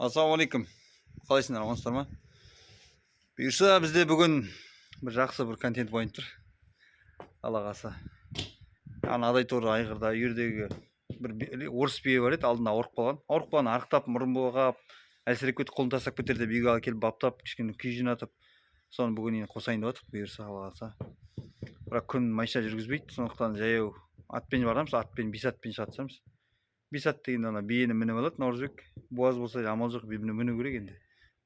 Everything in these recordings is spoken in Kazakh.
Ассалаумағалейкум. Қалайсыңдар, амансыздар ма? Бұйырса бізде бүгін бір жақсы бір контент болайын тұр. Алла қаласа. Анадай торы айғырда үйірдегі бір орыс бие бар еді, алдында ауырып қалған. Ауырып қалған арықтап, мұрын болғап, әлсіреп кетіп, қолын тастап кетерде биеге алып келіп баптап, кішкене күй жинатып, соны бүгін енді қосайын деп жатырмық, бұйырса Алла қаласа. Бірақ күн майша жүргізбейді, сондықтан жаяу атпен барамыз, атпен 5 атпен шатысамыз. 5 ат дегенде ана биені мініп алады Наурызбек. Буаз болса амал жоқ, биені міну керек енді.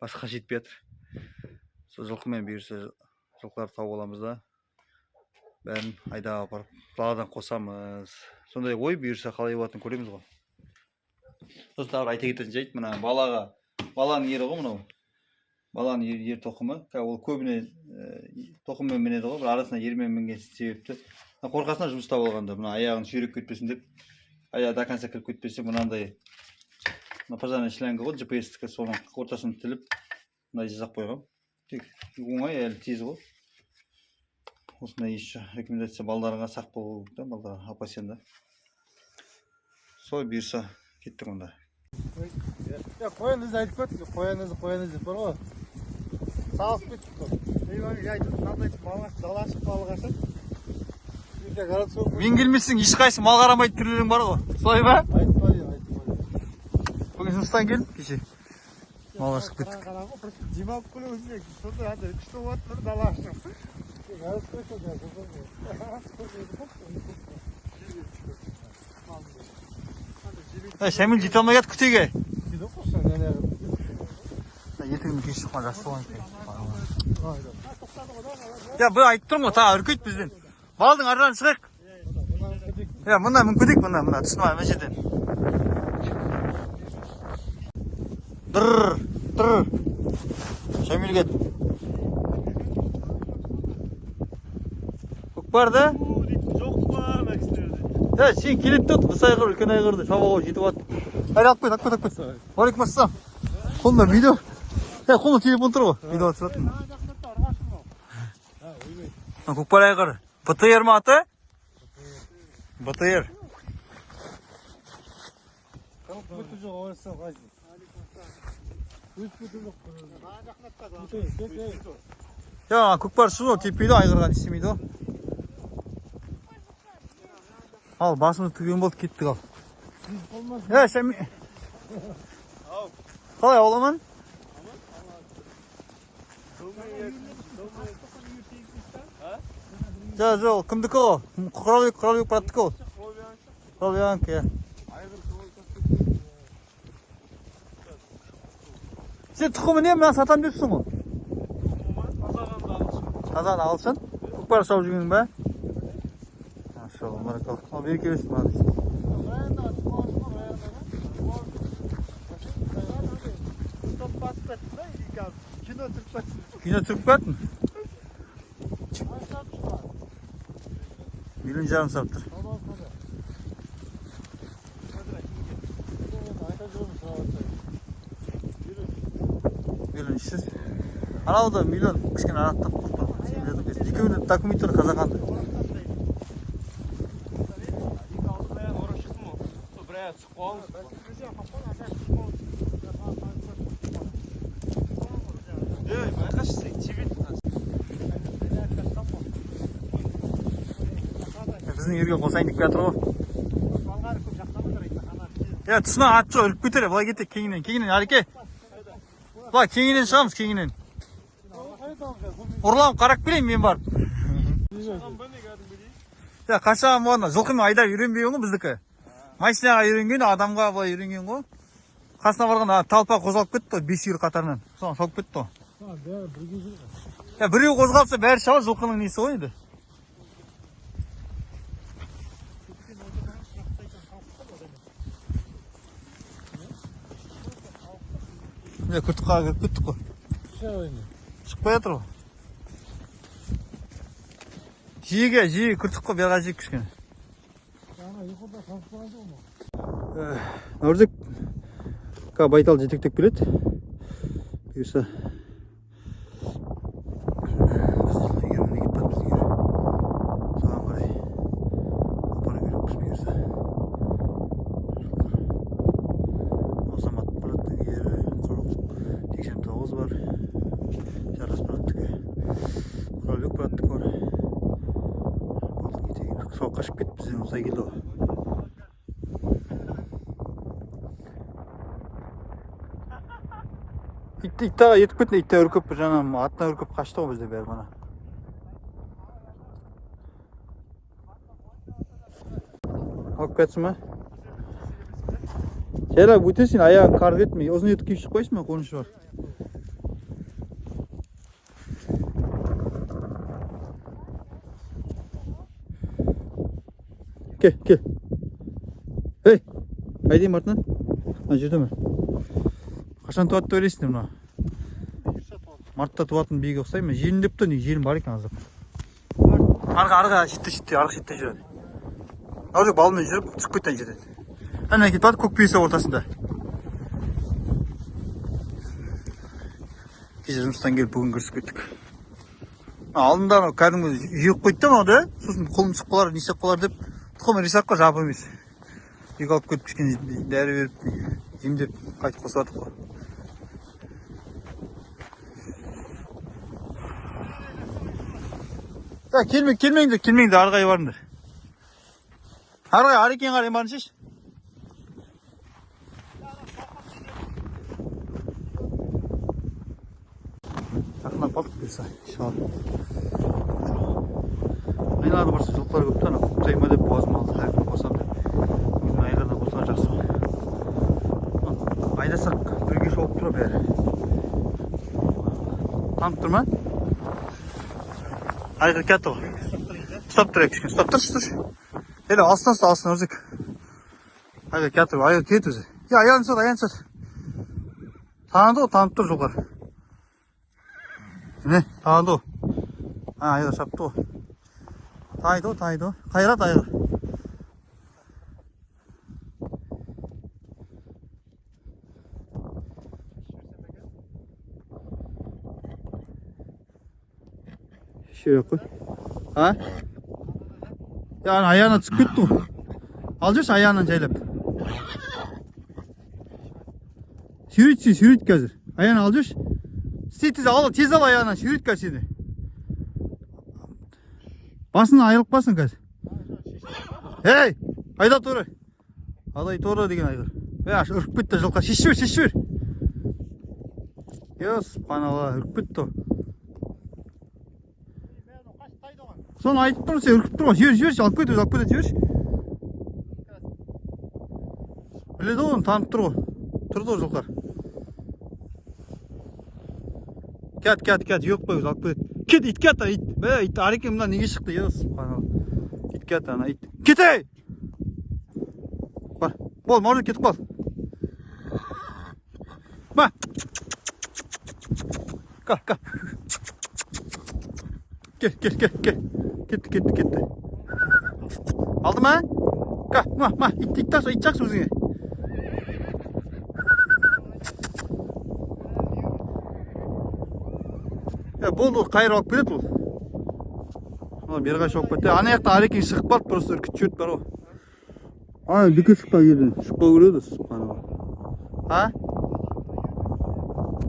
Басқа жетпей жатыр. Сол жылқымен бұйырса жылқыларды тауып аламыз да бәрін айдап апарып даладан қосамыз. Сондай ой бұйырса қалай болатынын көреміз ғой. Сосын тағы айта кететін жайт, мына баланың ері ғой мынау. Баланың ер тоқымы. Ол көбіне тоқыммен мінеді ғой, бір арасына ермен мінген себепті. Қорқасынан жұмыста болғанда, мына аяғын сүйреп кетпесін деп, аяғы до конца кіріп кетпесе, мынандай пожарный шланга ғой, GPS-тікі, соның ортасын тіліп, мындай жасап қойғам. Тек оңай, әлі тез ғой. Осындай еще рекомендация балдарға сақ болу керек та, балдарға опасен да. Сол бұйырса кеттік онда. Қоянызды айтып көттік, қоянызды бар ғой. Сағып кеттік қой. Мейманға айтып, мынандай малғаш, далашып малғашып. Мен келмесең ешқайсы мал қарамайды түрлерің бар ғой. Солай ба? Айтпайды. Бүгін жұмыстан келдім кеше. Малға шығып кеттік. Демалып келе өзіне, сонда андай күшті болады тұр далашып. Шәміл жете алмай кетті күтеге. Күйді қорсан, әне Етігімді кеш шыққан жақсы болған екен. Бір айтып тұрмын ғой, тағы үркейді бізден. Балдың ардан шығайық. Мұнда мүмкіндік, мұнда түсін ма жерден. Дұрр. Шәміл кет. Көкпар да? жоқ па, мәкістерді. Сен келет тұт, қыс айғыр, үлкен айғырды, шабаға жетіп ат. Әлі алып кет. Алейкум ассалам. Қолында видео. Қолында телефон тұр ғой, видео түсіретін. Көкпар айғыр. БТР ма аты? БТР. Көкпар шын теппейді, айғырған істемейді. Ал, басымыз түген болды, кеттік ал. Шәмі. Қалай ауламан? Жоқ, кімдікі ол? Құралбек бараттікі ол? Құралбек, Сен тұқымы не, мен сатам депсің ғой? Тазан алышын? Көкпар шауып жүргенің бә? Машалла, маракал. Ал, береке берсін маған. Кино түріп кәттің? Миллион жарым сап тұр. Миллион ішсіз. Анау да миллион кішкен араттап құртыр. Екеуінде документтер қазақанды. Біздің ерге қосайын деп жатыр ғой. Тұсына ат жоқ, үліп кетер, бұлай кетек кеңінен, әреке. Бұлай кеңінен шығамыз, кеңінен. Ұрлам қарап келейін мен барып. Қашаған болғанда, жылқымен айдап үйренбей ғой біздікі. Машинаға үйренген, адамға бұлай үйренген ғой. Қасына барғанда талпа қозғалып кетті, 5 үйір қатарынан. Соған шауып кетті. Біреу қозғалса бәрі шауыр, жылқының несі ғой енді. Күртіққа кіріп кеттік қой. Шықпай жатыр ғой. Жиі күртік қой, берға жиі күшкені. Наурызбек байтал жетектеп келеді. Бұйырса Oğuz var. Жарас братtık. Құралбек братtık var. Balık yeteğine soğuk kaçıp gitti bizden uzay geldi o. İtte yetip ketті, itте үркіп жаңа атына үркіп қашты ғой бізде бәрі мана. Алып кетсін ма? Жайлап өтесің, аяғын қарып етмей, ұзын етік киіп шығып қойсын ма, қонышы бар. Кел. Ей, қайден Мартына? Жүрді ме? Қашан туады деп ойлайсың мына? Мартта туатын биеге ұқсай ма? Желін деп тұр, желін бар екен аздап. Арғы шетте, арғы шетте жүреді. Наурызбек балымен жүріп, түсіп кеткен жерден. Әне кетіп барды, көк бүйесі ортасында. Кеше жұмыстан келіп бүгін кірісіп кеттік. Алдында кәдімгі жүйек қойды да мынау да, сосын қолым түсіп қалар, не істеп қалар деп, тұқым рисаққа жабы емес. Ек алып кетіп кішкене дәрі беріп, емдеп қайтып қосыватық қой. Келмеңдер, арғай барыңдар. Арғай, Арекен қарай барын шеш. Жақынап қалдық келсе, шал. Айналады барса жылқылар көпті, ана құптайма деп боğazым алды, әркім қосам деп. Айғырда болса жақсы. Айдасақ бірге шауып тұра бәрі. Танып тұр ма? Айғыр кәтті ғой. Ұстап тұр кішкен, ұстап тұршы. Hele aslan Özük. Hadi getir, ayır ket özü. Ya ayağını sat. Tanıdı o, tanıp dur çocuklar. Ne? Tanıdı o. Ha, ayır şaptı o. Tanıdı o. Kayırat ayır. Şöyle koy. Ha? Yani ayağına çıkıttı o. Alacağız ayağından çaylap. Sürüt қазір. Ayağını alacağız. Tez al ayağından sürüt қазір seni. Basına ayrılıp basın қазір. Hey! Ayda toru. Aday toru деген aydır. Ve aş ırkıp bitti жылқа. Şişir. Yos, panala ırkıp bitti o. Соны айтып тұрмын, сен үркіп тұрма, жіберші, алып кет, жіберші. Біледі ғой, оны танып тұр ғой. Тұрды ғой жылқар. Кет, жоқ қой, алып кет. Кет, ит кет, ит. Ит, Арекен мына неге шықты, ес. Ит кет, ана ит. Кет, ей! Бар, бол, мағжан кетіп қал. Ба! Кал. Кел. Кетті. Алды ма? Ма, ит жақсы өзіңе. Болды, қайыр алып келеді ол. Берға шауып кетті. Ана яқта Арекен шығып қалды, просто үркіт жөт бар ғой. Беке шықпа келді. Шықпа көреді. А?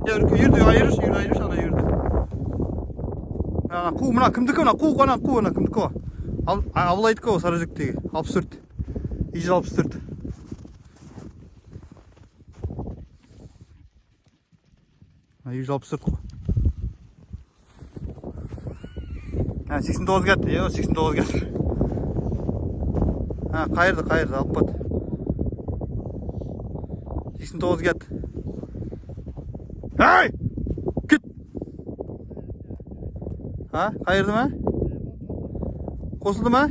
Үйірді, айырыш, ана үйірді. Қу, мына кімдікі, қу кімдікі о. Абылайдікі о, Сарыөзектегі. 64. Ежі 64. Ежі 64 қой. 89 кетті, 89 кетті. Қайырды, алып бат. 89 кетті. Ай! Кет! Қайырды ма? Қосылды ма?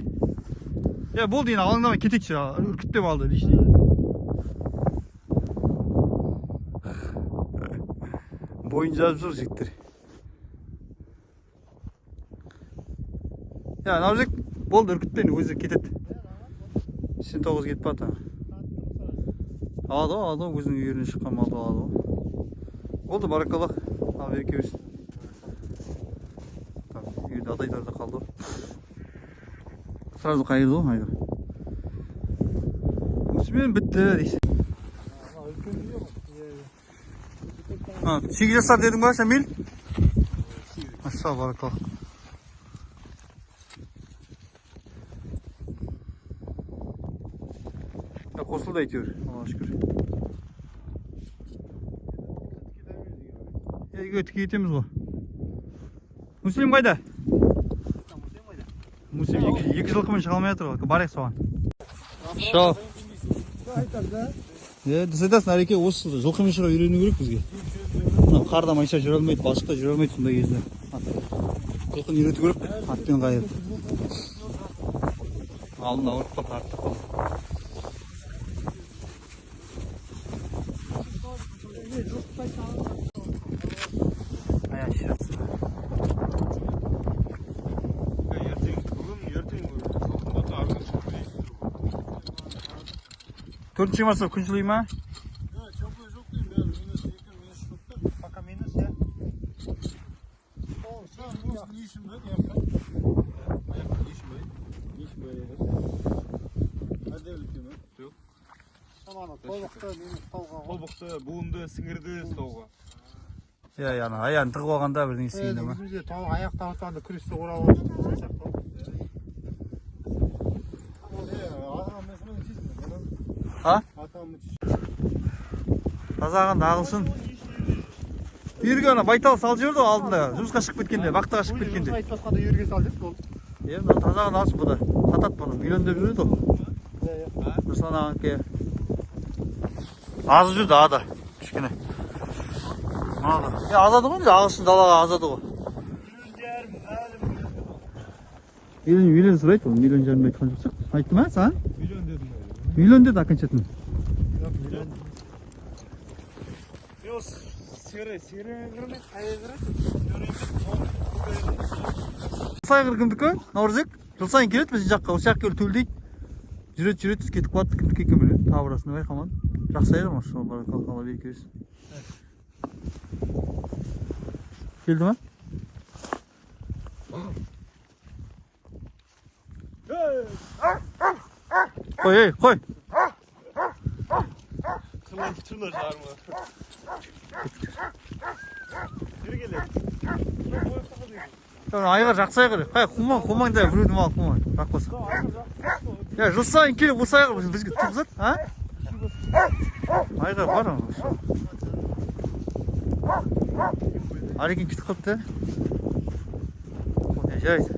Болды енді, алыңдамай кетекші, үркітпем алды лишний. Бойын жазып жүр жігіттер. Наурызбек, болды, үркітпен өзі кетеді. 89 кетіп бата. Алады ғой, өзінің үйірінен шыққан малды алады ғой. Болды, баракаллах. Ал береке берсін. Үйірді адайларда қалды ғой. Сразу қайырды ғой, айғыр. Осымен бітті дейсі. Ha, 8 жасар дедің ба, Шамил? Маша, баракалла. Қосылды әйтеуір, Аллаға шүкір. Үйге кетеміз ғой. Муслим қайда? Муслим 2 жылқымен шыға алмай жатыр ғой. Барайық соған. Шау. Дұрыс айтасың, Әреке, осы жылқымен шыға үйрену керек бізге. Қарда майша жүре алмайды, балшықта жүре алмайды сондай кезде. Жылқыны үйрету керек, атпен қайырып. Алдын ауырып қалды, артық қалды. Аяқ ширатсын. Төртінші марса күн жылый ма? Пока минус, я. Тобықты, буынды, сіңірді ұстауға. Аяғын тығып алғанда бірден істегенде ма? Өзімізде тауық аяқтан отағанда күресті оралып Ha? Тазағанда ағылшын. Үйірге ана байтал салып жіберді ғой алдында. Жұмысқа шығып кеткенде, вақтыға шығып кеткенде. айтпасқанда үйірге сал деп ол. Тазағын алсын бұда. Сатат бұны. Миллиондеп жүреді ғой. Руслан ағанке. Азы жүрді ада. Кішкене. Азады ғой, ағылшын далаға азады ғой. Миллион сұрайды ол. Миллион жарым айтқан жоқсақ. Айтты ма саған? Миллион дедім. Миллион деді окончательно. Жылсайғыр кімдікі? Наурызек? Жыл сайын келеді біз жаққа, осы жаққа келіп төлдейді. Жүреді, кетіп қалады, кімдікі екен біле. Табырасында байқамады. Жақсайғыр ма? Шоу баракалла, Алла береке берсін. Келді ма? Қой, қой. Қылын жарма. Жүр келеді. Айғыр жақсы айғыр. Қай, қумаңда біреуді мал қумаң. Рақпаса. Жыл сайын келіп осы айғыр бізге тұрғызады, а? Айғыр бар ма? Арекен кетіп қалыпты. Жарайды.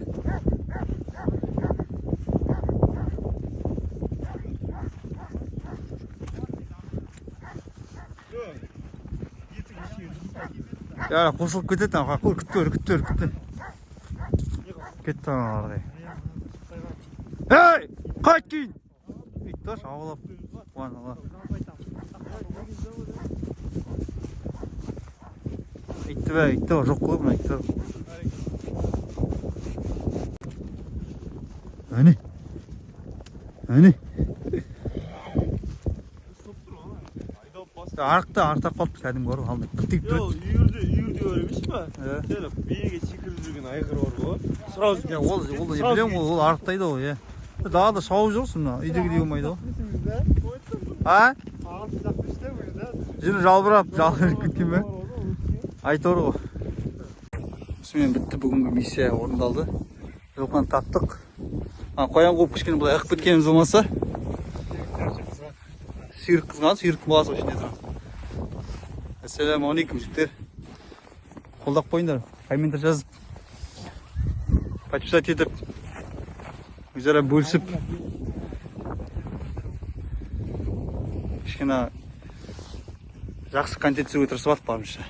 Қосылып кетеді, күттір. Кетті ағардай. Ей! Қайт кейін! Итташ, ағылап. Итті бә, жоқ қой бұна итті. Әне. Артап қалыпты кәдімгі бар ғой, қыртып тұрды. Үйірде бар емес па? Биеге секіріп жүрген айғыр бар ғой. Білем ол арықтайды ғой. Дағада шауып жүрсің, үйдегідей болмайды ғой. А? Жүр жалбырап кеткен бе? Айтор ғой. Осымен бітті, бүгінгі миссия орындалды. Жылқыны таптық. Қоян қуып кішкене бұлай ықып кеткеніміз болмаса. Сүйрік қызған, сүйріктің баласы ішінде тұрған. Ассаламу алейкум жігіттер. Қолдап қойыңдар, комментар жазып, подписать етіп, өзара бөлісіп, кішкене жақсы контент түсіруге тырысып жатық барымызша.